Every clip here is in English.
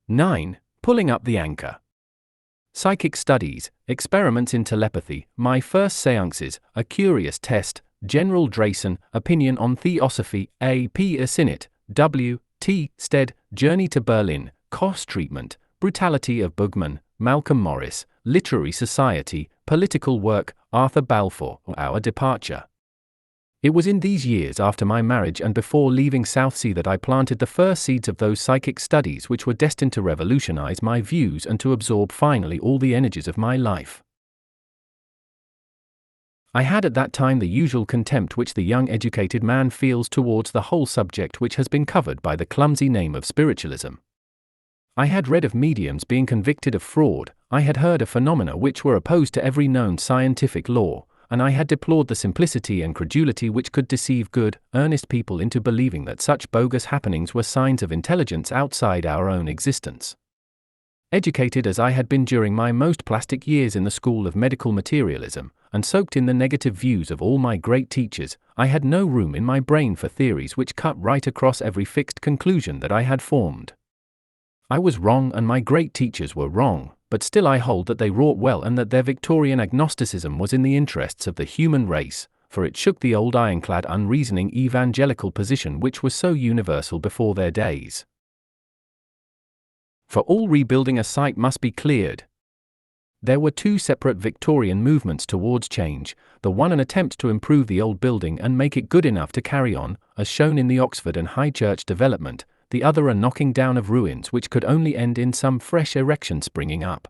9. Pulling up the anchor. Psychic studies, experiments in telepathy, my first seances, a curious test, General Drayson, opinion on theosophy, A. P. Asinet, W. T. Stead, journey to Berlin, cost treatment, brutality of Bugman, Malcolm Morris, literary society, political work, Arthur Balfour, our departure. It was in these years after my marriage and before leaving Southsea that I planted the first seeds of those psychic studies which were destined to revolutionize my views and to absorb finally all the energies of my life. I had at that time the usual contempt which the young educated man feels towards the whole subject which has been covered by the clumsy name of spiritualism. I had read of mediums being convicted of fraud, I had heard of phenomena which were opposed to every known scientific law, and I had deplored the simplicity and credulity which could deceive good, earnest people into believing that such bogus happenings were signs of intelligence outside our own existence. Educated as I had been during my most plastic years in the school of medical materialism, and soaked in the negative views of all my great teachers, I had no room in my brain for theories which cut right across every fixed conclusion that I had formed. I was wrong and my great teachers were wrong, but still I hold that they wrought well and that their Victorian agnosticism was in the interests of the human race, for it shook the old ironclad unreasoning evangelical position which was so universal before their days. For all rebuilding a site must be cleared. There were two separate Victorian movements towards change, the one an attempt to improve the old building and make it good enough to carry on, as shown in the Oxford and High Church development, the other a knocking down of ruins which could only end in some fresh erection springing up.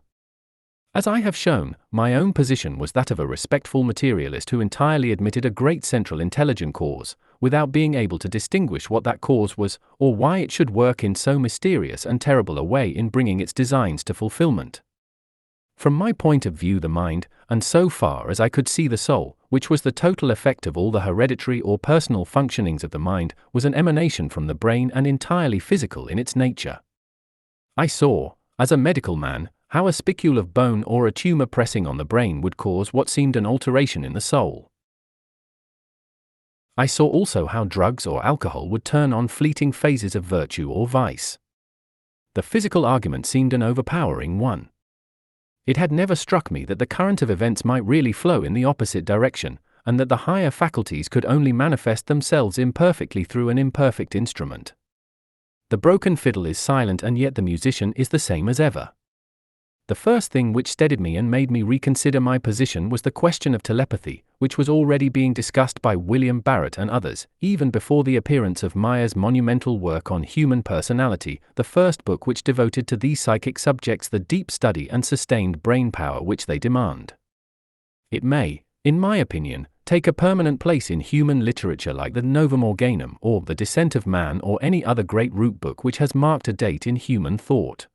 As I have shown, my own position was that of a respectful materialist who entirely admitted a great central intelligent cause, without being able to distinguish what that cause was, or why it should work in so mysterious and terrible a way in bringing its designs to fulfillment. From my point of view the mind, and so far as I could see the soul, which was the total effect of all the hereditary or personal functionings of the mind, was an emanation from the brain and entirely physical in its nature. I saw, as a medical man, how a spicule of bone or a tumor pressing on the brain would cause what seemed an alteration in the soul. I saw also how drugs or alcohol would turn on fleeting phases of virtue or vice. The physical argument seemed an overpowering one. It had never struck me that the current of events might really flow in the opposite direction, and that the higher faculties could only manifest themselves imperfectly through an imperfect instrument. The broken fiddle is silent and yet the musician is the same as ever. The first thing which steadied me and made me reconsider my position was the question of telepathy, which was already being discussed by William Barrett and others, even before the appearance of Meyer's monumental work on human personality, the first book which devoted to these psychic subjects the deep study and sustained brain power which they demand. It may, in my opinion, take a permanent place in human literature like the Novum Organum or The Descent of Man or any other great root book which has marked a date in human thought.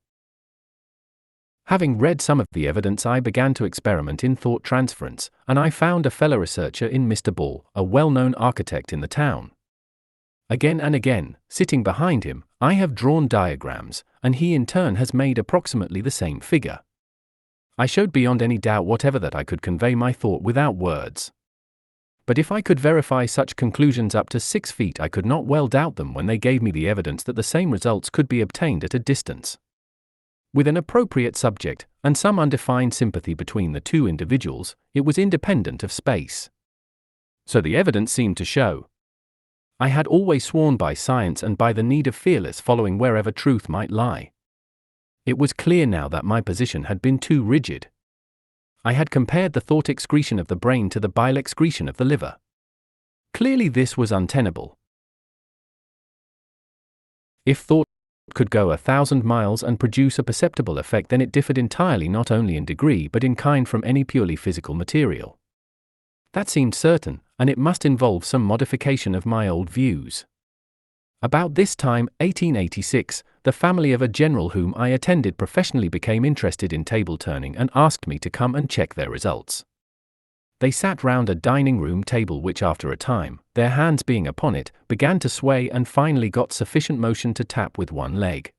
Having read some of the evidence, I began to experiment in thought transference, and I found a fellow researcher in Mr. Ball, a well-known architect in the town. Again and again, sitting behind him, I have drawn diagrams, and he in turn has made approximately the same figure. I showed beyond any doubt whatever that I could convey my thought without words. But if I could verify such conclusions up to 6 feet, I could not well doubt them when they gave me the evidence that the same results could be obtained at a distance. With an appropriate subject, and some undefined sympathy between the two individuals, it was independent of space. So the evidence seemed to show. I had always sworn by science and by the need of fearless following wherever truth might lie. It was clear now that my position had been too rigid. I had compared the thought excretion of the brain to the bile excretion of the liver. Clearly this was untenable. If thought could go 1,000 miles and produce a perceptible effect, then it differed entirely not only in degree but in kind from any purely physical material. That seemed certain, and it must involve some modification of my old views. About this time, 1886, the family of a general whom I attended professionally became interested in table turning and asked me to come and check their results. They sat round a dining room table which after a time, their hands being upon it, began to sway and finally got sufficient motion to tap with one leg.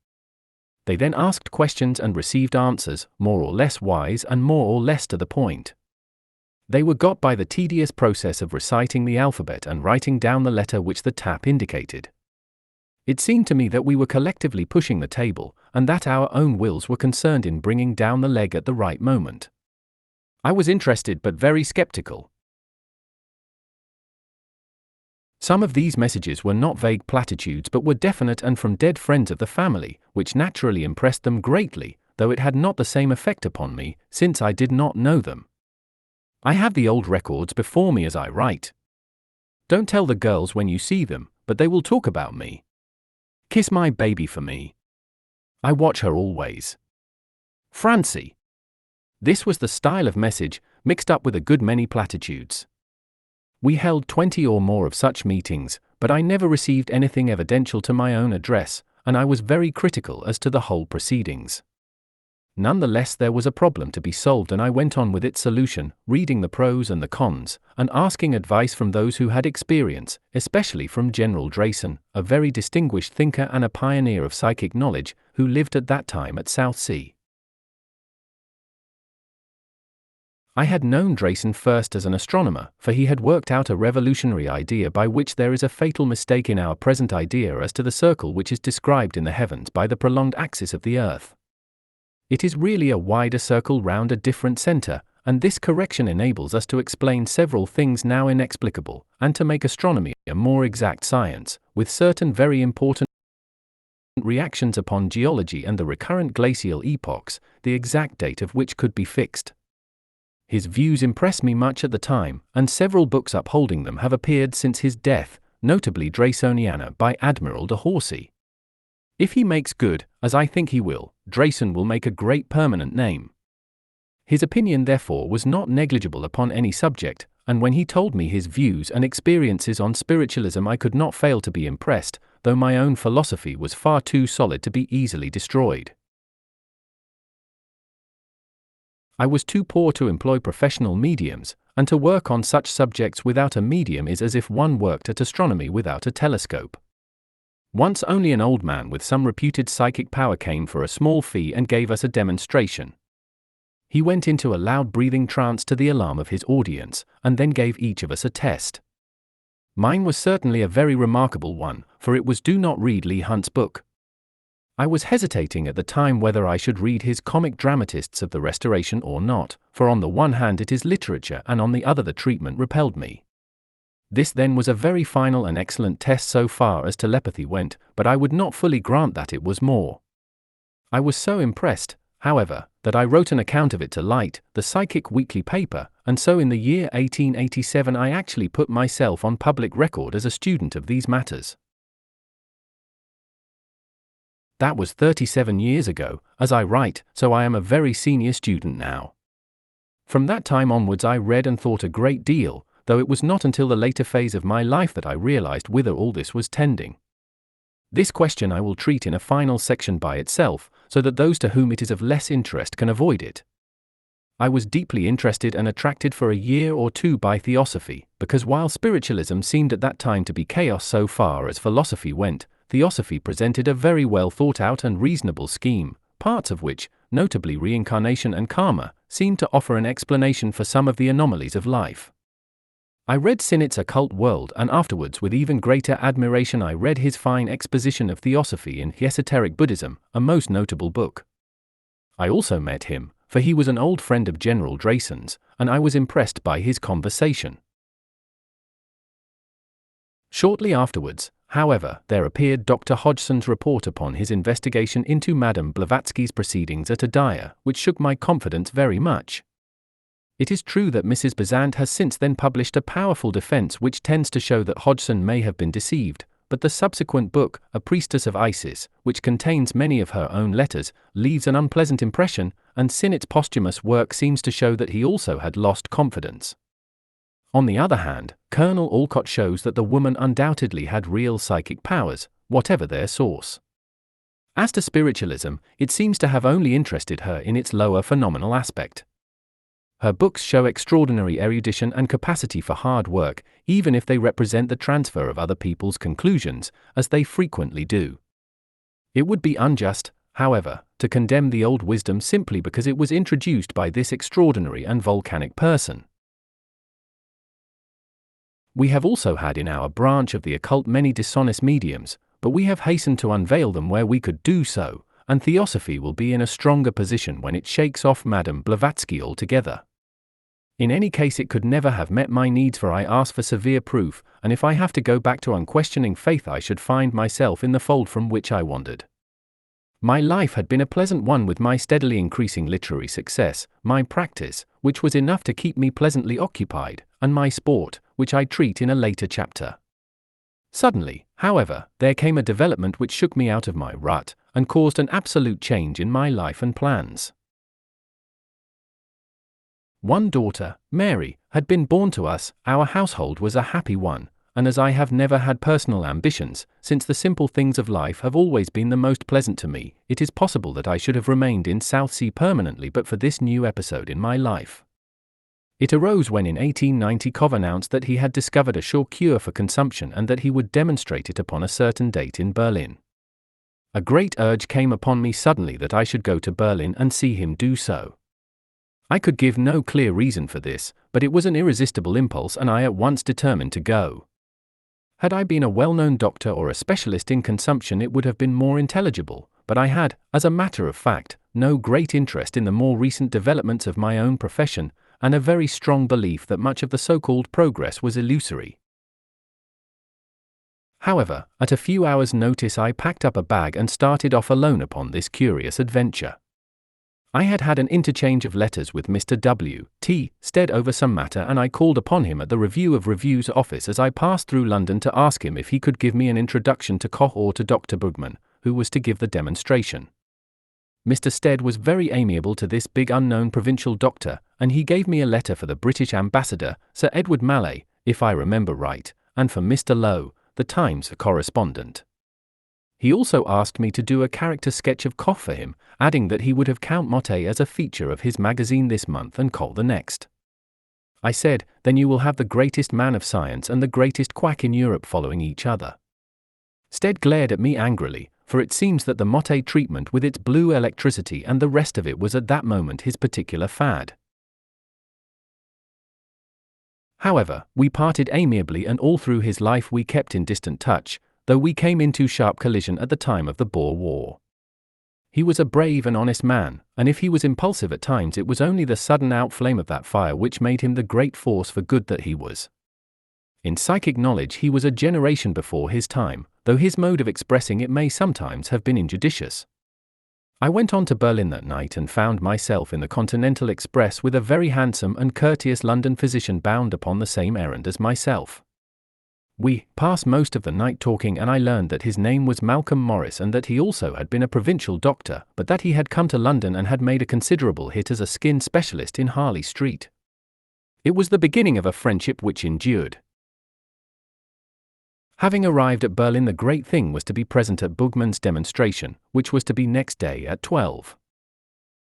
They then asked questions and received answers, more or less wise and more or less to the point. They were got by the tedious process of reciting the alphabet and writing down the letter which the tap indicated. It seemed to me that we were collectively pushing the table, and that our own wills were concerned in bringing down the leg at the right moment. I was interested but very skeptical. Some of these messages were not vague platitudes but were definite and from dead friends of the family, which naturally impressed them greatly, though it had not the same effect upon me, since I did not know them. I have the old records before me as I write. Don't tell the girls when you see them, but they will talk about me. Kiss my baby for me. I watch her always. Francie. This was the style of message, mixed up with a good many platitudes. We held 20 or more of such meetings, but I never received anything evidential to my own address, and I was very critical as to the whole proceedings. Nonetheless, there was a problem to be solved, and I went on with its solution, reading the pros and the cons, and asking advice from those who had experience, especially from General Drayson, a very distinguished thinker and a pioneer of psychic knowledge, who lived at that time at Southsea. I had known Drayson first as an astronomer, for he had worked out a revolutionary idea by which there is a fatal mistake in our present idea as to the circle which is described in the heavens by the prolonged axis of the Earth. It is really a wider circle round a different center, and this correction enables us to explain several things now inexplicable, and to make astronomy a more exact science, with certain very important reactions upon geology and the recurrent glacial epochs, the exact date of which could be fixed. His views impressed me much at the time, and several books upholding them have appeared since his death, notably Draysoniana by Admiral de Horsey. If he makes good, as I think he will, Drayson will make a great permanent name. His opinion therefore was not negligible upon any subject, and when he told me his views and experiences on spiritualism I could not fail to be impressed, though my own philosophy was far too solid to be easily destroyed. I was too poor to employ professional mediums, and to work on such subjects without a medium is as if one worked at astronomy without a telescope. Once only an old man with some reputed psychic power came for a small fee and gave us a demonstration. He went into a loud breathing trance to the alarm of his audience, and then gave each of us a test. Mine was certainly a very remarkable one, for it was Do Not Read Leigh Hunt's book. I was hesitating at the time whether I should read his comic dramatists of the Restoration or not, for on the one hand it is literature and on the other the treatment repelled me. This then was a very final and excellent test so far as telepathy went, but I would not fully grant that it was more. I was so impressed, however, that I wrote an account of it to Light, the psychic weekly paper, and so in the year 1887 I actually put myself on public record as a student of these matters. That was 37 years ago, as I write, so I am a very senior student now. From that time onwards I read and thought a great deal, though it was not until the later phase of my life that I realized whither all this was tending. This question I will treat in a final section by itself, so that those to whom it is of less interest can avoid it. I was deeply interested and attracted for a year or two by theosophy, because while spiritualism seemed at that time to be chaos so far as philosophy went, theosophy presented a very well thought out and reasonable scheme, parts of which, notably reincarnation and karma, seemed to offer an explanation for some of the anomalies of life. I read Sinnett's Occult World, and afterwards with even greater admiration I read his fine exposition of theosophy in Esoteric Buddhism, a most notable book. I also met him, for he was an old friend of General Drayson's, and I was impressed by his conversation. Shortly afterwards, however, there appeared Dr. Hodgson's report upon his investigation into Madame Blavatsky's proceedings at Adia, which shook my confidence very much. It is true that Mrs. Besant has since then published a powerful defense which tends to show that Hodgson may have been deceived, but the subsequent book, A Priestess of Isis, which contains many of her own letters, leaves an unpleasant impression, and Sinnett's posthumous work seems to show that he also had lost confidence. On the other hand, Colonel Alcott shows that the woman undoubtedly had real psychic powers, whatever their source. As to spiritualism, it seems to have only interested her in its lower phenomenal aspect. Her books show extraordinary erudition and capacity for hard work, even if they represent the transfer of other people's conclusions, as they frequently do. It would be unjust, however, to condemn the old wisdom simply because it was introduced by this extraordinary and volcanic person. We have also had in our branch of the occult many dishonest mediums, but we have hastened to unveil them where we could do so, and Theosophy will be in a stronger position when it shakes off Madame Blavatsky altogether. In any case, it could never have met my needs, for I ask for severe proof, and if I have to go back to unquestioning faith, I should find myself in the fold from which I wandered. My life had been a pleasant one, with my steadily increasing literary success, my practice, which was enough to keep me pleasantly occupied, and my sport, which I treat in a later chapter. Suddenly, however, there came a development which shook me out of my rut, and caused an absolute change in my life and plans. One daughter, Mary, had been born to us. Our household was a happy one, and as I have never had personal ambitions, since the simple things of life have always been the most pleasant to me, it is possible that I should have remained in Southsea permanently but for this new episode in my life. It arose when in 1890 Koch announced that he had discovered a sure cure for consumption and that he would demonstrate it upon a certain date in Berlin. A great urge came upon me suddenly that I should go to Berlin and see him do so. I could give no clear reason for this, but it was an irresistible impulse and I at once determined to go. Had I been a well-known doctor or a specialist in consumption, it would have been more intelligible, but I had, as a matter of fact, no great interest in the more recent developments of my own profession, and a very strong belief that much of the so-called progress was illusory. However, at a few hours' notice I packed up a bag and started off alone upon this curious adventure. I had had an interchange of letters with Mr. W. T. Stead over some matter, and I called upon him at the Review of Reviews office as I passed through London to ask him if he could give me an introduction to Koch or to Dr. Bugman, who was to give the demonstration. Mr. Stead was very amiable to this big unknown provincial doctor, and he gave me a letter for the British ambassador, Sir Edward Mallet, if I remember right, and for Mr. Lowe, the Times correspondent. He also asked me to do a character sketch of Koch for him, adding that he would have Count Motte as a feature of his magazine this month and Koch the next. I said, then you will have the greatest man of science and the greatest quack in Europe following each other. Stead glared at me angrily, for it seems that the Motte treatment with its blue electricity and the rest of it was at that moment his particular fad. However, we parted amiably, and all through his life we kept in distant touch, though we came into sharp collision at the time of the Boer War. He was a brave and honest man, and if he was impulsive at times, it was only the sudden outflame of that fire which made him the great force for good that he was. In psychic knowledge he was a generation before his time, though his mode of expressing it may sometimes have been injudicious. I went on to Berlin that night and found myself in the Continental Express with a very handsome and courteous London physician bound upon the same errand as myself. We passed most of the night talking, and I learned that his name was Malcolm Morris and that he also had been a provincial doctor, but that he had come to London and had made a considerable hit as a skin specialist in Harley Street. It was the beginning of a friendship which endured. Having arrived at Berlin, the great thing was to be present at Bugman's demonstration, which was to be next day at 12.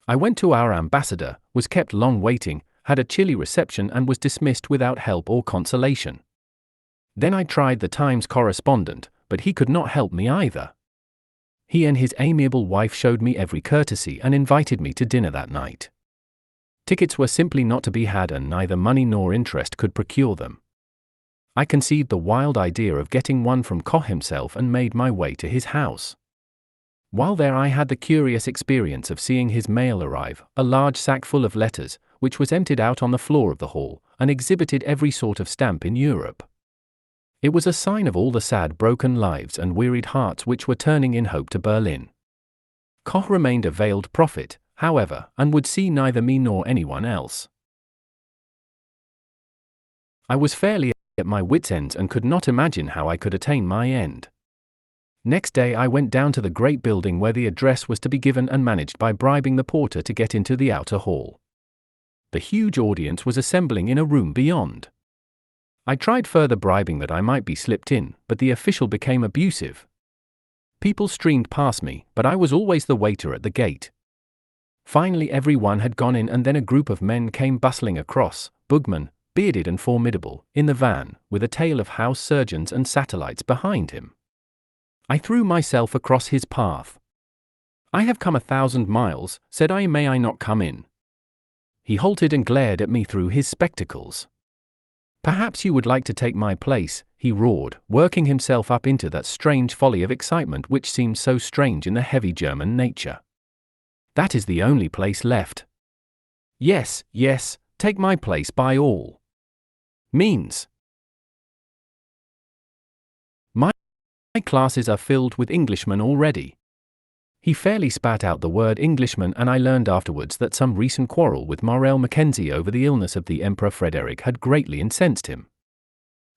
I went to our ambassador, was kept long waiting, had a chilly reception, and was dismissed without help or consolation. Then I tried the Times correspondent, but he could not help me either. He and his amiable wife showed me every courtesy and invited me to dinner that night. Tickets were simply not to be had, and neither money nor interest could procure them. I conceived the wild idea of getting one from Koch himself and made my way to his house. While there I had the curious experience of seeing his mail arrive, a large sack full of letters, which was emptied out on the floor of the hall, and exhibited every sort of stamp in Europe. It was a sign of all the sad broken lives and wearied hearts which were turning in hope to Berlin. Koch remained a veiled prophet, however, and would see neither me nor anyone else. I was fairly at my wits' ends and could not imagine how I could attain my end. Next day I went down to the great building where the address was to be given and managed by bribing the porter to get into the outer hall. The huge audience was assembling in a room beyond. I tried further bribing that I might be slipped in, but the official became abusive. People streamed past me, but I was always the waiter at the gate. Finally everyone had gone in, and then a group of men came bustling across, Bugman, bearded and formidable, in the van, with a tail of house surgeons and satellites behind him. I threw myself across his path. "I have come 1,000 miles, said I, may I not come in?" He halted and glared at me through his spectacles. "Perhaps you would like to take my place, he roared, working himself up into that strange folly of excitement which seems so strange in the heavy German nature. That is the only place left. Yes, yes, take my place by all means. My classes are filled with Englishmen already. He fairly spat out the word Englishman, and I learned afterwards that some recent quarrel with Morel Mackenzie over the illness of the Emperor Frederick had greatly incensed him.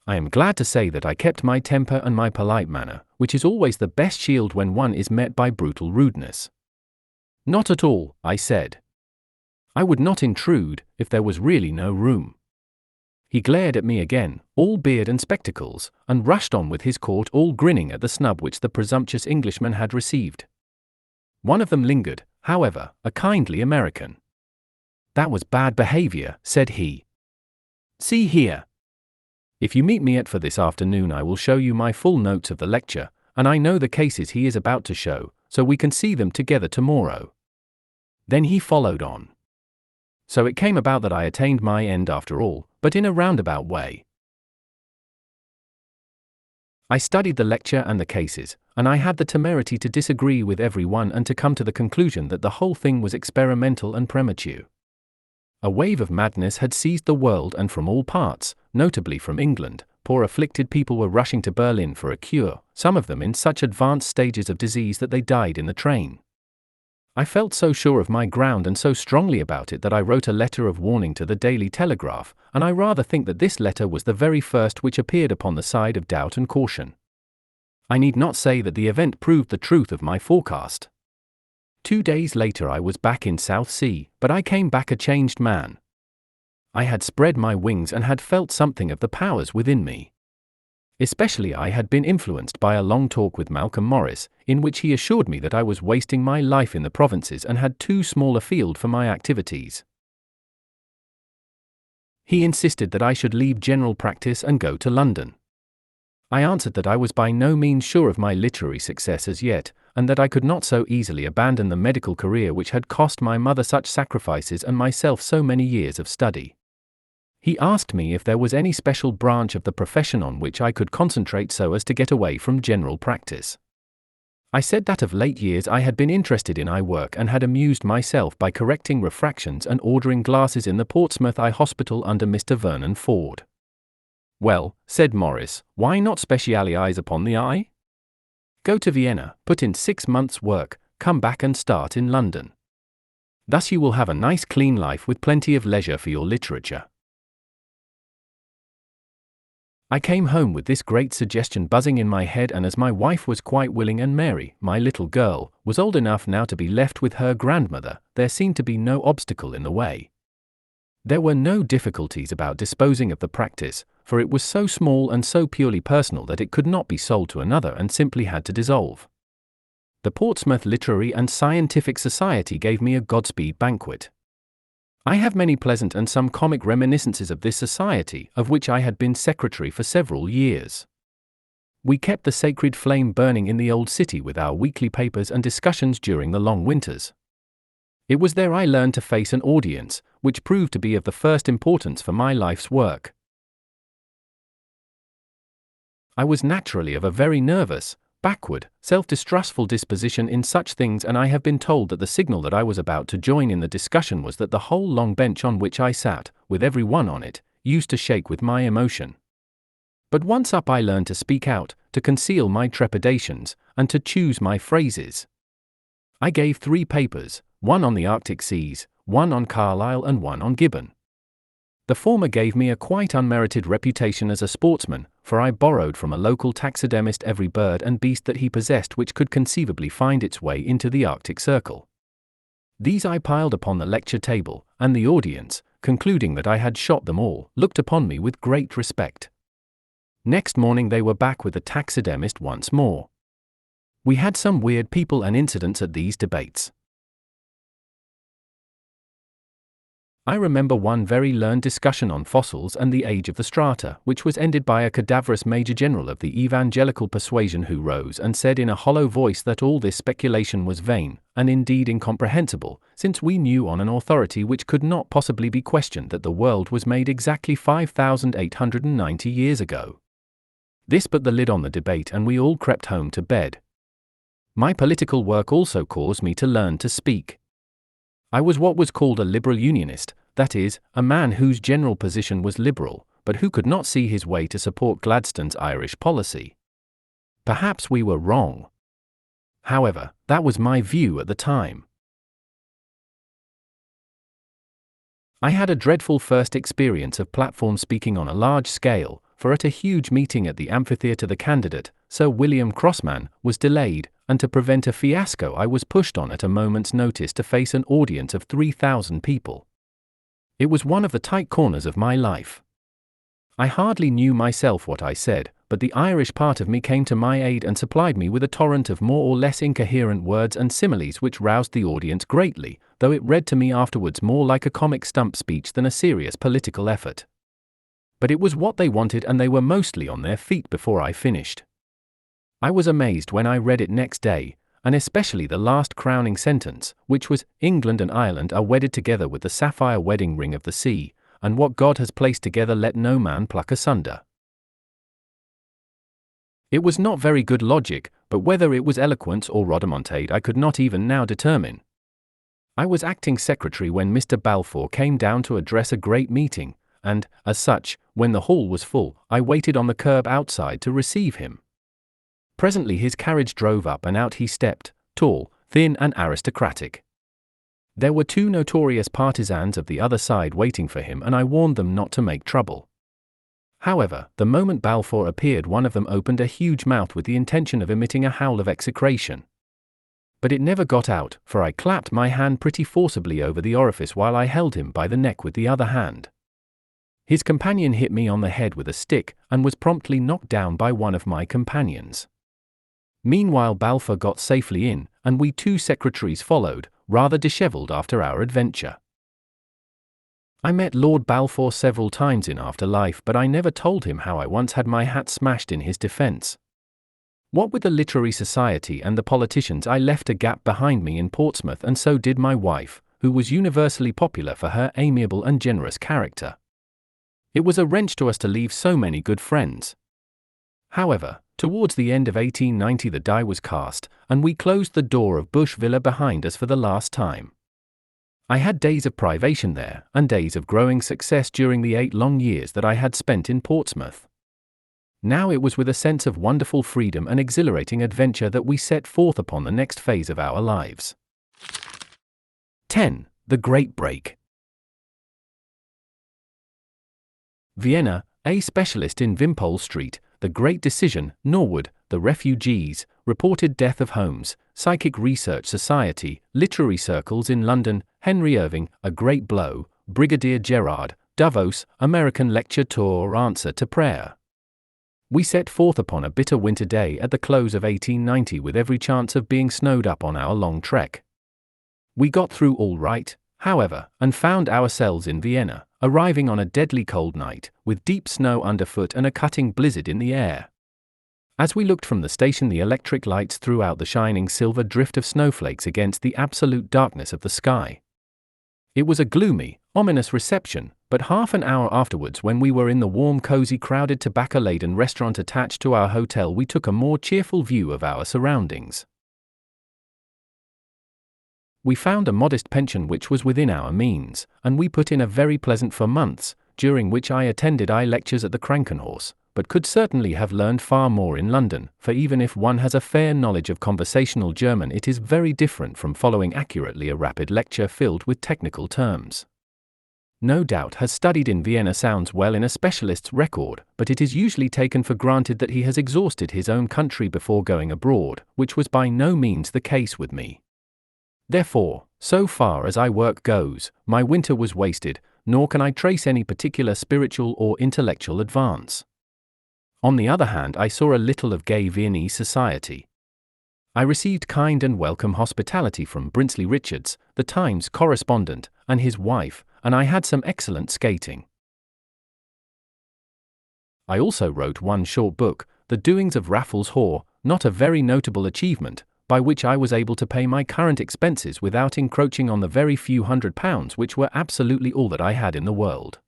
I am glad to say that I kept my temper and my polite manner, which is always the best shield when one is met by brutal rudeness. Not at all, I said. I would not intrude, if there was really no room. He glared at me again, all beard and spectacles, and rushed on with his court, all grinning at the snub which the presumptuous Englishman had received. One of them lingered, however, a kindly American. That was bad behavior, said he. See here. If you meet me at 4 this afternoon, I will show you my full notes of the lecture, and I know the cases he is about to show, so we can see them together tomorrow. Then he followed on. So it came about that I attained my end after all, but in a roundabout way. I studied the lecture and the cases, and I had the temerity to disagree with every one and to come to the conclusion that the whole thing was experimental and premature. A wave of madness had seized the world, and from all parts, notably from England, poor afflicted people were rushing to Berlin for a cure, some of them in such advanced stages of disease that they died in the train. I felt so sure of my ground and so strongly about it that I wrote a letter of warning to the Daily Telegraph, and I rather think that this letter was the very first which appeared upon the side of doubt and caution. I need not say that the event proved the truth of my forecast. 2 days later I was back in Southsea, but I came back a changed man. I had spread my wings and had felt something of the powers within me. Especially I had been influenced by a long talk with Malcolm Morris, in which he assured me that I was wasting my life in the provinces and had too small a field for my activities. He insisted that I should leave general practice and go to London. I answered that I was by no means sure of my literary success as yet, and that I could not so easily abandon the medical career which had cost my mother such sacrifices and myself so many years of study. He asked me if there was any special branch of the profession on which I could concentrate so as to get away from general practice. I said that of late years I had been interested in eye work and had amused myself by correcting refractions and ordering glasses in the Portsmouth Eye Hospital under Mr. Vernon Ford. Well, said Morris, why not specialize upon the eye? Go to Vienna, put in 6 months' work, come back and start in London. Thus you will have a nice clean life with plenty of leisure for your literature. I came home with this great suggestion buzzing in my head, and as my wife was quite willing and Mary, my little girl, was old enough now to be left with her grandmother, there seemed to be no obstacle in the way. There were no difficulties about disposing of the practice, for it was so small and so purely personal that it could not be sold to another and simply had to dissolve. The Portsmouth Literary and Scientific Society gave me a Godspeed banquet. I have many pleasant and some comic reminiscences of this society, of which I had been secretary for several years. We kept the sacred flame burning in the old city with our weekly papers and discussions during the long winters. It was there I learned to face an audience, which proved to be of the first importance for my life's work. I was naturally of a very nervous, backward, self-distrustful disposition in such things, and I have been told that the signal that I was about to join in the discussion was that the whole long bench on which I sat, with every one on it, used to shake with my emotion. But once up I learned to speak out, to conceal my trepidations, and to choose my phrases. I gave 3 papers, one on the Arctic seas, one on Carlyle and one on Gibbon. The former gave me a quite unmerited reputation as a sportsman, for I borrowed from a local taxidermist every bird and beast that he possessed which could conceivably find its way into the Arctic Circle. These I piled upon the lecture table, and the audience, concluding that I had shot them all, looked upon me with great respect. Next morning they were back with the taxidermist once more. We had some weird people and incidents at these debates. I remember one very learned discussion on fossils and the age of the strata, which was ended by a cadaverous major general of the evangelical persuasion who rose and said in a hollow voice that all this speculation was vain, and indeed incomprehensible, since we knew on an authority which could not possibly be questioned that the world was made exactly 5,890 years ago. This put the lid on the debate and we all crept home to bed. My political work also caused me to learn to speak. I was what was called a liberal unionist, that is, a man whose general position was liberal, but who could not see his way to support Gladstone's Irish policy. Perhaps we were wrong. However, that was my view at the time. I had a dreadful first experience of platform speaking on a large scale, for at a huge meeting at the amphitheatre the candidate, Sir William Crossman, was delayed, and to prevent a fiasco I was pushed on at a moment's notice to face an audience of 3,000 people. It was one of the tight corners of my life. I hardly knew myself what I said, but the Irish part of me came to my aid and supplied me with a torrent of more or less incoherent words and similes which roused the audience greatly, though it read to me afterwards more like a comic stump speech than a serious political effort. But it was what they wanted and they were mostly on their feet before I finished. I was amazed when I read it next day, and especially the last crowning sentence, which was, "England and Ireland are wedded together with the sapphire wedding ring of the sea, and what God has placed together let no man pluck asunder." It was not very good logic, but whether it was eloquence or rhodomontade I could not even now determine. I was acting secretary when Mr. Balfour came down to address a great meeting, and, as such, when the hall was full, I waited on the curb outside to receive him. Presently his carriage drove up and out he stepped, tall, thin and aristocratic. There were two notorious partisans of the other side waiting for him and I warned them not to make trouble. However, the moment Balfour appeared one of them opened a huge mouth with the intention of emitting a howl of execration. But it never got out, for I clapped my hand pretty forcibly over the orifice while I held him by the neck with the other hand. His companion hit me on the head with a stick, and was promptly knocked down by one of my companions. Meanwhile Balfour got safely in, and we two secretaries followed, rather dishevelled after our adventure. I met Lord Balfour several times in after life, but I never told him how I once had my hat smashed in his defence. What with the literary society and the politicians, I left a gap behind me in Portsmouth, and so did my wife, who was universally popular for her amiable and generous character. It was a wrench to us to leave so many good friends. However, towards the end of 1890 the die was cast, and we closed the door of Bush Villa behind us for the last time. I had days of privation there, and days of growing success during the 8 long years that I had spent in Portsmouth. Now it was with a sense of wonderful freedom and exhilarating adventure that we set forth upon the next phase of our lives. 10. The Great Break. Vienna, a specialist in Wimpole Street, The Great Decision, Norwood, The Refugees, Reported Death of Holmes, Psychic Research Society, Literary Circles in London, Henry Irving, A Great Blow, Brigadier Gerard, Davos, American Lecture Tour Answer to Prayer. We set forth upon a bitter winter day at the close of 1890 with every chance of being snowed up on our long trek. We got through all right, however, and found ourselves in Vienna, arriving on a deadly cold night, with deep snow underfoot and a cutting blizzard in the air. As we looked from the station, the electric lights threw out the shining silver drift of snowflakes against the absolute darkness of the sky. It was a gloomy, ominous reception, but half an hour afterwards, when we were in the warm, cozy, crowded, tobacco-laden restaurant attached to our hotel, we took a more cheerful view of our surroundings. We found a modest pension which was within our means, and we put in a very pleasant 4 months, during which I attended lectures at the Krankenhaus, but could certainly have learned far more in London, for even if one has a fair knowledge of conversational German, it is very different from following accurately a rapid lecture filled with technical terms. No doubt has studied in Vienna sounds well in a specialist's record, but it is usually taken for granted that he has exhausted his own country before going abroad, which was by no means the case with me. Therefore, so far as work goes, my winter was wasted, nor can I trace any particular spiritual or intellectual advance. On the other hand, I saw a little of gay Viennese society. I received kind and welcome hospitality from Brinsley Richards, the Times correspondent, and his wife, and I had some excellent skating. I also wrote one short book, The Doings of Raffles Haw, not a very notable achievement, by which I was able to pay my current expenses without encroaching on the very few £100 which were absolutely all that I had in the world.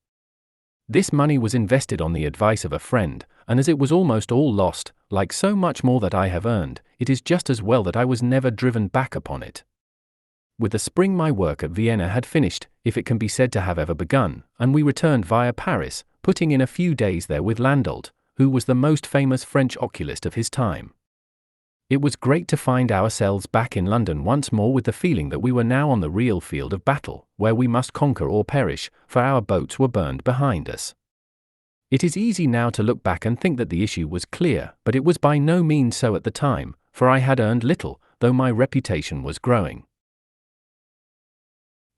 This money was invested on the advice of a friend, and as it was almost all lost, like so much more that I have earned, it is just as well that I was never driven back upon it. With the spring my work at Vienna had finished, if it can be said to have ever begun, and we returned via Paris, putting in a few days there with Landolt, who was the most famous French oculist of his time. It was great to find ourselves back in London once more with the feeling that we were now on the real field of battle, where we must conquer or perish, for our boats were burned behind us. It is easy now to look back and think that the issue was clear, but it was by no means so at the time, for I had earned little, though my reputation was growing.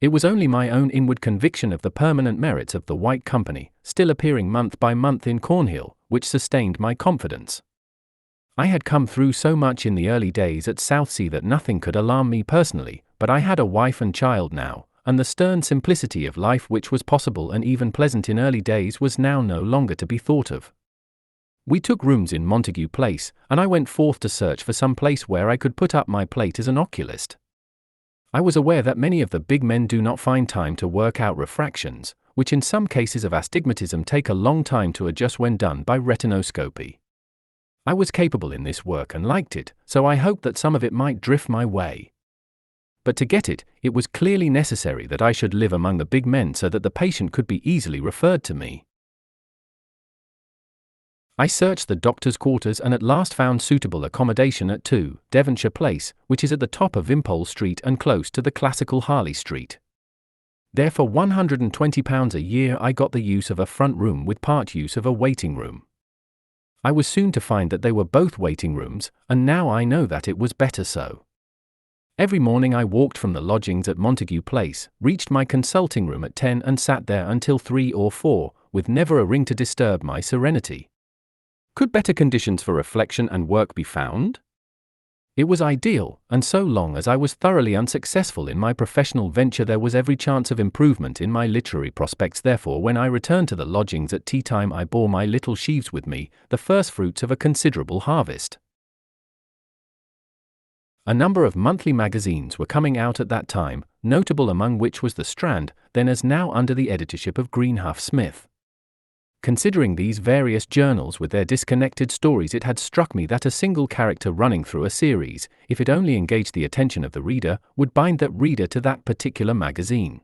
It was only my own inward conviction of the permanent merits of the White Company, still appearing month by month in Cornhill, which sustained my confidence. I had come through so much in the early days at Southsea that nothing could alarm me personally, but I had a wife and child now, and the stern simplicity of life which was possible and even pleasant in early days was now no longer to be thought of. We took rooms in Montague Place, and I went forth to search for some place where I could put up my plate as an oculist. I was aware that many of the big men do not find time to work out refractions, which in some cases of astigmatism take a long time to adjust when done by retinoscopy. I was capable in this work and liked it, so I hoped that some of it might drift my way. But to get it, it was clearly necessary that I should live among the big men so that the patient could be easily referred to me. I searched the doctor's quarters and at last found suitable accommodation at 2, Devonshire Place, which is at the top of Wimpole Street and close to the classical Harley Street. There for £120 a year I got the use of a front room with part use of a waiting room. I was soon to find that they were both waiting rooms, and now I know that it was better so. Every morning I walked from the lodgings at Montague Place, reached my consulting room at 10 and sat there until 3 or 4, with never a ring to disturb my serenity. Could better conditions for reflection and work be found? It was ideal, and so long as I was thoroughly unsuccessful in my professional venture there was every chance of improvement in my literary prospects. Therefore, when I returned to the lodgings at tea time I bore my little sheaves with me, the first fruits of a considerable harvest. A number of monthly magazines were coming out at that time, notable among which was The Strand, then as now under the editorship of Greenhuff Smith. Considering these various journals with their disconnected stories, it had struck me that a single character running through a series, if it only engaged the attention of the reader, would bind that reader to that particular magazine.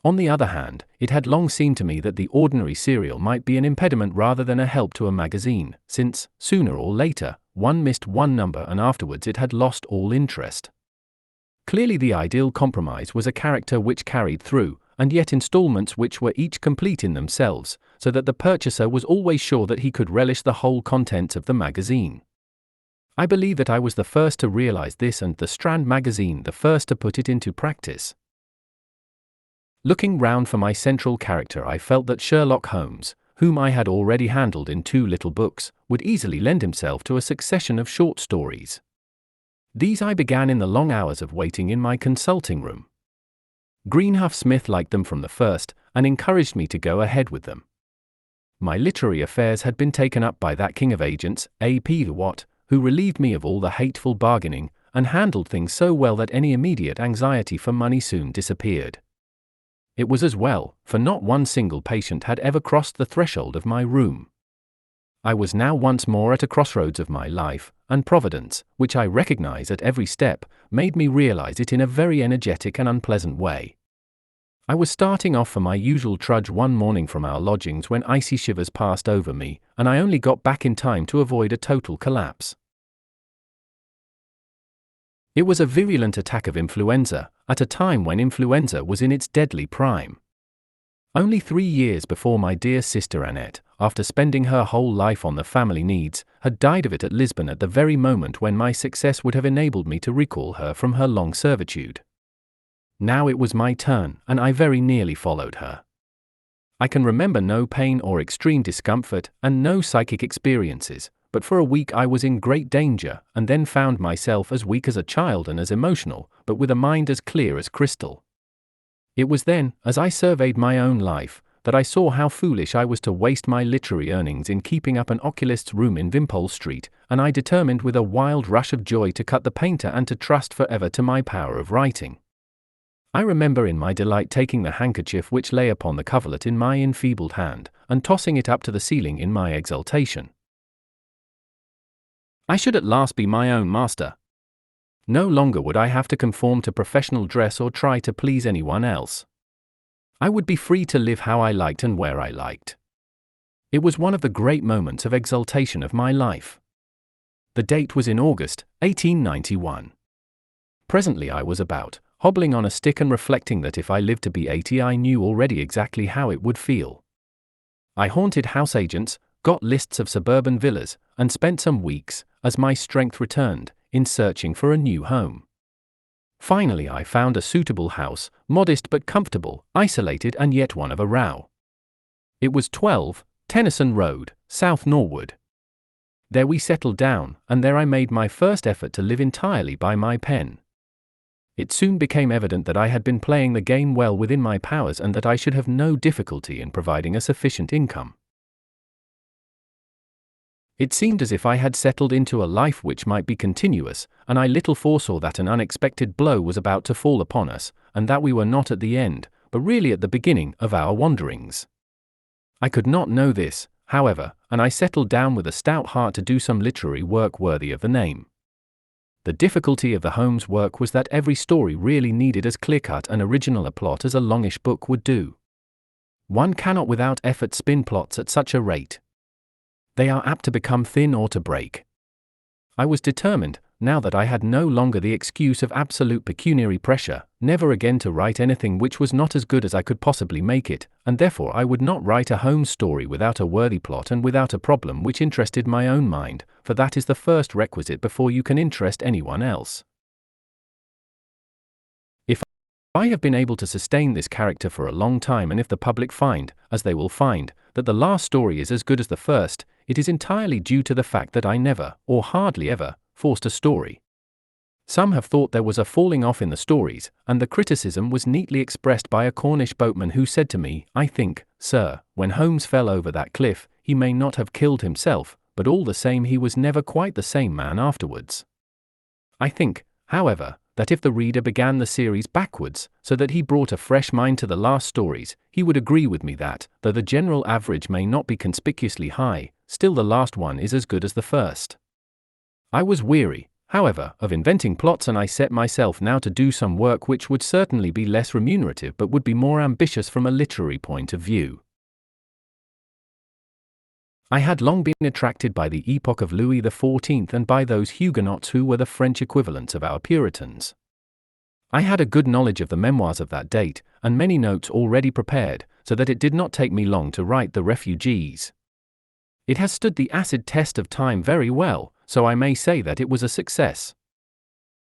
On the other hand, it had long seemed to me that the ordinary serial might be an impediment rather than a help to a magazine, since, sooner or later, one missed one number and afterwards it had lost all interest. Clearly the ideal compromise was a character which carried through, and yet installments which were each complete in themselves, so that the purchaser was always sure that he could relish the whole contents of the magazine. I believe that I was the first to realize this and the Strand magazine the first to put it into practice. Looking round for my central character I felt that Sherlock Holmes, whom I had already handled in 2 little books, would easily lend himself to a succession of short stories. These I began in the long hours of waiting in my consulting room. Greenhuff Smith liked them from the first, and encouraged me to go ahead with them. My literary affairs had been taken up by that king of agents, A.P. Watt, who relieved me of all the hateful bargaining, and handled things so well that any immediate anxiety for money soon disappeared. It was as well, for not one single patient had ever crossed the threshold of my room. I was now once more at a crossroads of my life, and Providence, which I recognize at every step, made me realize it in a very energetic and unpleasant way. I was starting off for my usual trudge one morning from our lodgings when icy shivers passed over me, and I only got back in time to avoid a total collapse. It was a virulent attack of influenza, at a time when influenza was in its deadly prime. Only 3 years before my dear sister Annette, after spending her whole life on the family needs, had died of it at Lisbon at the very moment when my success would have enabled me to recall her from her long servitude. Now it was my turn, and I very nearly followed her. I can remember no pain or extreme discomfort, and no psychic experiences, but for a week I was in great danger, and then found myself as weak as a child and as emotional, but with a mind as clear as crystal. It was then, as I surveyed my own life, that I saw how foolish I was to waste my literary earnings in keeping up an oculist's room in Wimpole Street, and I determined with a wild rush of joy to cut the painter and to trust forever to my power of writing. I remember in my delight taking the handkerchief which lay upon the coverlet in my enfeebled hand, and tossing it up to the ceiling in my exultation. I should at last be my own master. No longer would I have to conform to professional dress or try to please anyone else. I would be free to live how I liked and where I liked. It was one of the great moments of exultation of my life. The date was in August, 1891. Presently I was about, hobbling on a stick and reflecting that if I lived to be 80 I knew already exactly how it would feel. I haunted house agents, got lists of suburban villas, and spent some weeks, as my strength returned, in searching for a new home. Finally I found a suitable house, modest but comfortable, isolated and yet one of a row. It was 12, Tennyson Road, South Norwood. There we settled down, and there I made my first effort to live entirely by my pen. It soon became evident that I had been playing the game well within my powers and that I should have no difficulty in providing a sufficient income. It seemed as if I had settled into a life which might be continuous, and I little foresaw that an unexpected blow was about to fall upon us, and that we were not at the end, but really at the beginning of our wanderings. I could not know this, however, and I settled down with a stout heart to do some literary work worthy of the name. The difficulty of the Holmes work was that every story really needed as clear-cut and original a plot as a longish book would do. One cannot without effort spin plots at such a rate. They are apt to become thin or to break. I was determined, now that I had no longer the excuse of absolute pecuniary pressure, never again to write anything which was not as good as I could possibly make it, and therefore I would not write a Holmes story without a worthy plot and without a problem which interested my own mind, for that is the first requisite before you can interest anyone else. If I have been able to sustain this character for a long time, and if the public find, as they will find, that the last story is as good as the first, it is entirely due to the fact that I never, or hardly ever, forced a story. Some have thought there was a falling off in the stories, and the criticism was neatly expressed by a Cornish boatman who said to me, "I think, sir, when Holmes fell over that cliff, he may not have killed himself, but all the same he was never quite the same man afterwards." I think, however, that if the reader began the series backwards, so that he brought a fresh mind to the last stories, he would agree with me that, though the general average may not be conspicuously high, still the last one is as good as the first. I was weary, however, of inventing plots, and I set myself now to do some work which would certainly be less remunerative but would be more ambitious from a literary point of view. I had long been attracted by the epoch of Louis XIV and by those Huguenots who were the French equivalents of our Puritans. I had a good knowledge of the memoirs of that date, and many notes already prepared, so that it did not take me long to write The Refugees. It has stood the acid test of time very well, so I may say that it was a success.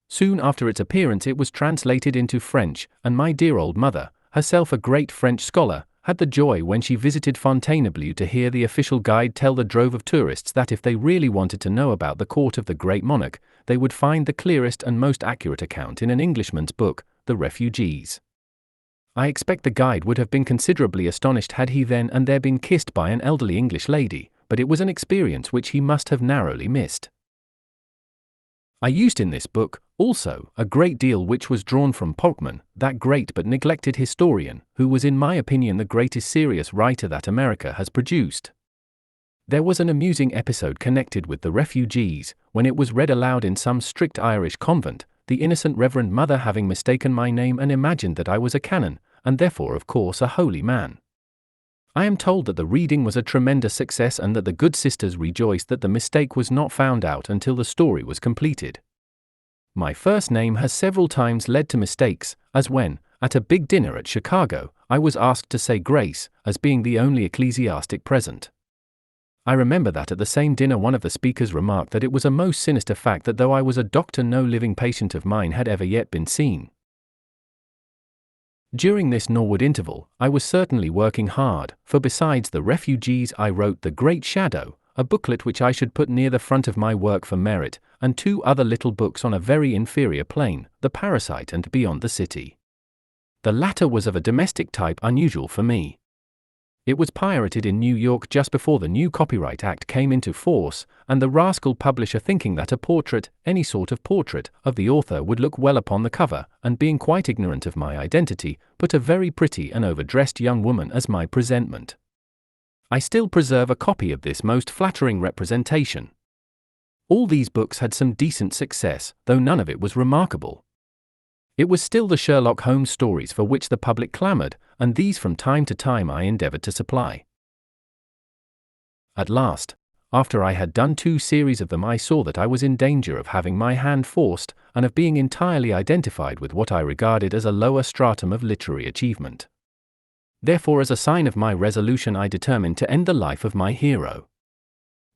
Soon after its appearance it was translated into French, and my dear old mother, herself a great French scholar, had the joy when she visited Fontainebleau to hear the official guide tell the drove of tourists that if they really wanted to know about the court of the great monarch, they would find the clearest and most accurate account in an Englishman's book, The Refugees. I expect the guide would have been considerably astonished had he then and there been kissed by an elderly English lady, but it was an experience which he must have narrowly missed. I used in this book, also, a great deal which was drawn from Pogman, that great but neglected historian, who was in my opinion the greatest serious writer that America has produced. There was an amusing episode connected with The Refugees, when it was read aloud in some strict Irish convent, the innocent Reverend Mother having mistaken my name and imagined that I was a canon, and therefore of course a holy man. I am told that the reading was a tremendous success and that the good sisters rejoiced that the mistake was not found out until the story was completed. My first name has several times led to mistakes, as when, at a big dinner at Chicago, I was asked to say grace, as being the only ecclesiastic present. I remember that at the same dinner one of the speakers remarked that it was a most sinister fact that though I was a doctor no living patient of mine had ever yet been seen. During this Norwood interval, I was certainly working hard, for besides The Refugees I wrote The Great Shadow, a booklet which I should put near the front of my work for merit, and two other little books on a very inferior plane, The Parasite and Beyond the City. The latter was of a domestic type unusual for me. It was pirated in New York just before the new Copyright Act came into force, and the rascal publisher, thinking that a portrait, any sort of portrait, of the author would look well upon the cover, and being quite ignorant of my identity, put a very pretty and overdressed young woman as my presentment. I still preserve a copy of this most flattering representation. All these books had some decent success, though none of it was remarkable. It was still the Sherlock Holmes stories for which the public clamored, and these from time to time I endeavored to supply. At last, after I had done 2 series of them, I saw that I was in danger of having my hand forced, and of being entirely identified with what I regarded as a lower stratum of literary achievement. Therefore, as a sign of my resolution, I determined to end the life of my hero.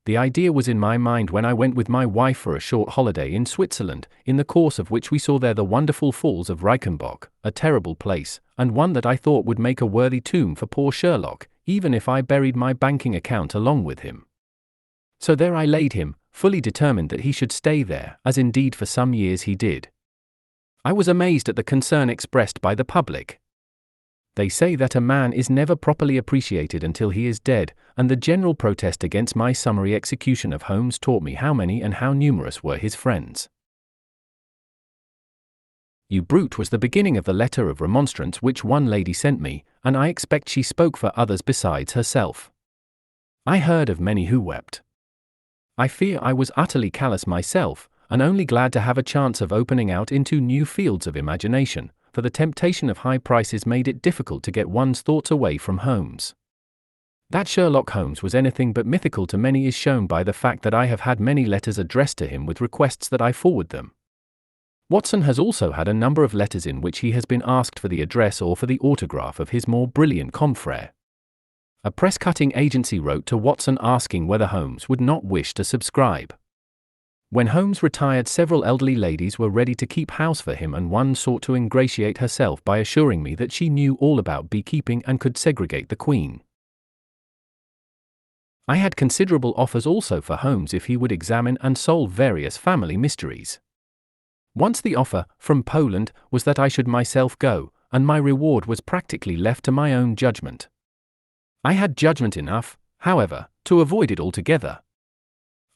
The idea was in my mind when I went with my wife for a short holiday in Switzerland, in the course of which we saw there the wonderful falls of Reichenbach, a terrible place, and one that I thought would make a worthy tomb for poor Sherlock, even if I buried my banking account along with him. So there I laid him, fully determined that he should stay there, as indeed for some years he did. I was amazed at the concern expressed by the public. They say that a man is never properly appreciated until he is dead, and the general protest against my summary execution of Holmes taught me how many and how numerous were his friends. "You brute" was the beginning of the letter of remonstrance which one lady sent me, and I expect she spoke for others besides herself. I heard of many who wept. I fear I was utterly callous myself, and only glad to have a chance of opening out into new fields of imagination, for the temptation of high prices made it difficult to get one's thoughts away from Holmes. That Sherlock Holmes was anything but mythical to many is shown by the fact that I have had many letters addressed to him with requests that I forward them. Watson has also had a number of letters in which he has been asked for the address or for the autograph of his more brilliant confrère. A press-cutting agency wrote to Watson asking whether Holmes would not wish to subscribe. When Holmes retired, several elderly ladies were ready to keep house for him, and one sought to ingratiate herself by assuring me that she knew all about beekeeping and could segregate the queen. I had considerable offers also for Holmes if he would examine and solve various family mysteries. Once the offer, from Poland, was that I should myself go, and my reward was practically left to my own judgment. I had judgment enough, however, to avoid it altogether.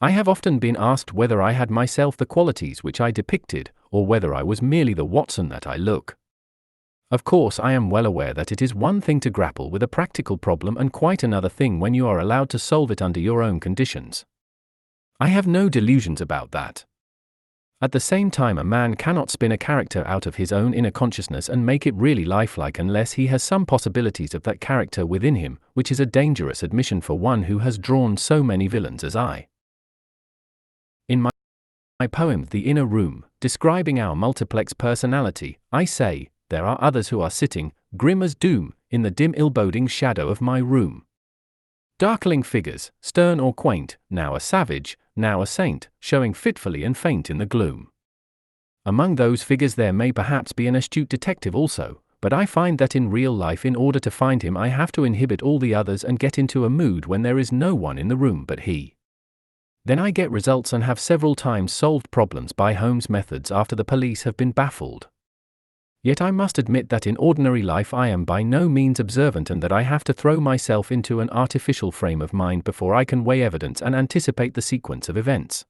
I have often been asked whether I had myself the qualities which I depicted, or whether I was merely the Watson that I look. Of course, I am well aware that it is one thing to grapple with a practical problem and quite another thing when you are allowed to solve it under your own conditions. I have no delusions about that. At the same time, a man cannot spin a character out of his own inner consciousness and make it really lifelike unless he has some possibilities of that character within him, which is a dangerous admission for one who has drawn so many villains as I. In my poem, The Inner Room, describing our multiplex personality, I say, there are others who are sitting, grim as doom, in the dim ill-boding shadow of my room. Darkling figures, stern or quaint, now a savage, now a saint, showing fitfully and faint in the gloom. Among those figures there may perhaps be an astute detective also, but I find that in real life, in order to find him, I have to inhibit all the others and get into a mood when there is no one in the room but he. Then I get results and have several times solved problems by Holmes' methods after the police have been baffled. Yet I must admit that in ordinary life I am by no means observant, and that I have to throw myself into an artificial frame of mind before I can weigh evidence and anticipate the sequence of events.